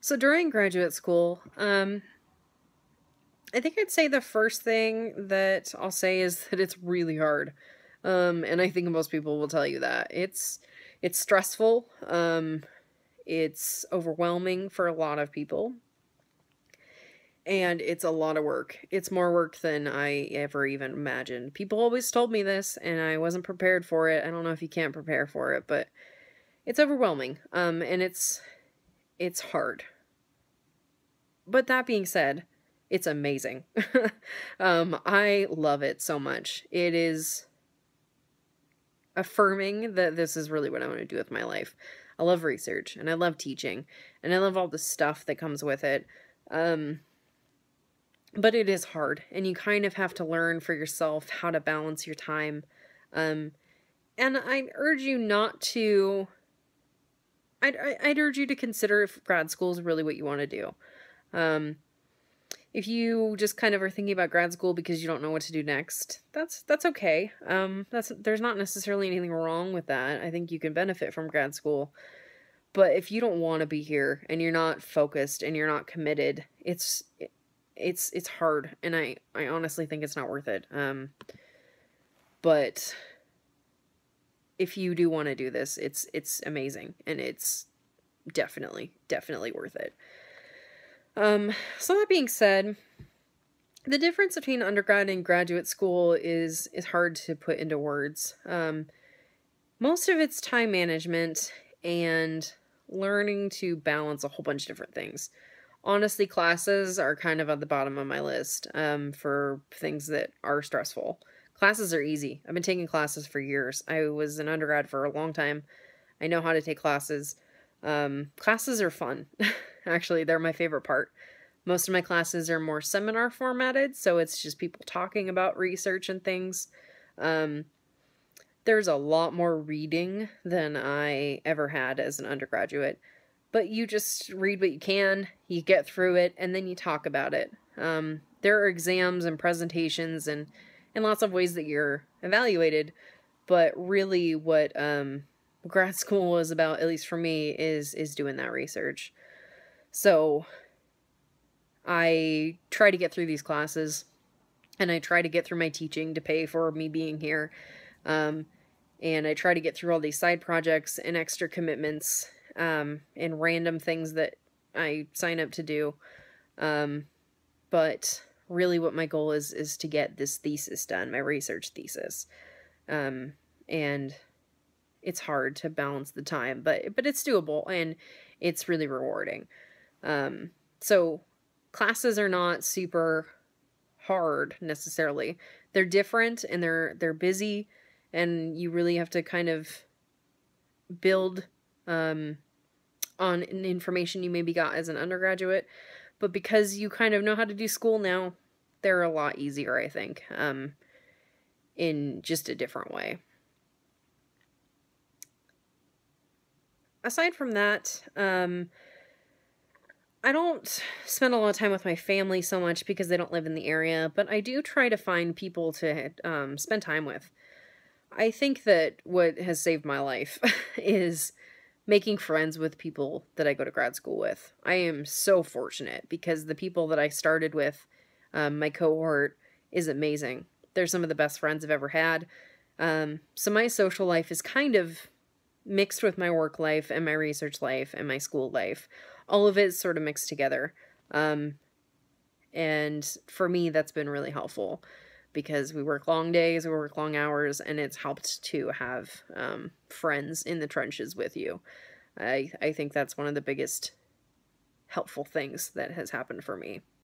So during graduate school, I think I'd say the first thing that I'll say is that it's really hard. And I think most people will tell you that. It's stressful. It's overwhelming for a lot of people. And it's a lot of work. It's more work than I ever even imagined. People always told me this, and I wasn't prepared for it. I don't know if you can't prepare for it, but it's overwhelming. And it's hard. But that being said, it's amazing. I love it so much. It is affirming that this is really what I want to do with my life. I love research, and I love teaching, and I love all the stuff that comes with it. But it is hard, and you kind of have to learn for yourself how to balance your time. And I urge you not to... I'd urge you to consider if grad school is really what you want to do. If you just kind of are thinking about grad school because you don't know what to do next, that's okay. There's not necessarily anything wrong with that. I think you can benefit from grad school. But if you don't want to be here and you're not focused and you're not committed, it's hard, and I honestly think it's not worth it. But if you do want to do this, it's amazing, and it's definitely worth it. So that being said, the difference between undergrad and graduate school is hard to put into words. Most of it's time management and learning to balance a whole bunch of different things. Honestly, classes are kind of at the bottom of my list for things that are stressful. Classes are easy. I've been taking classes for years. I was an undergrad for a long time. I know how to take classes. Classes are fun. Actually, they're my favorite part. Most of my classes are more seminar formatted, so it's just people talking about research and things. There's a lot more reading than I ever had as an undergraduate. But you just read what you can, you get through it, and then you talk about it. There are exams and presentations and lots of ways that you're evaluated, but really what grad school is about, at least for me, is doing that research. So I try to get through these classes, and I try to get through my teaching to pay for me being here. And I try to get through all these side projects and extra commitments and random things that I sign up to do. But really what my goal is to get this thesis done, my research thesis. And it's hard to balance the time, but it's doable, and it's really rewarding. So classes are not super hard necessarily. They're different, and they're busy, and you really have to kind of build on information you maybe got as an undergraduate. But because you kind of know how to do school now, they're a lot easier, I think, in just a different way. Aside from that, I don't spend a lot of time with my family so much because they don't live in the area, but I do try to find people to spend time with. I think that what has saved my life is making friends with people that I go to grad school with. I am so fortunate because the people that I started with, my cohort, is amazing. They're some of the best friends I've ever had. So my social life is kind of mixed with my work life and my research life and my school life. All of it is sort of mixed together. And for me, that's been really helpful because we work long days, we work long hours, and it's helped to have friends in the trenches with you. I think that's one of the biggest helpful things that has happened for me.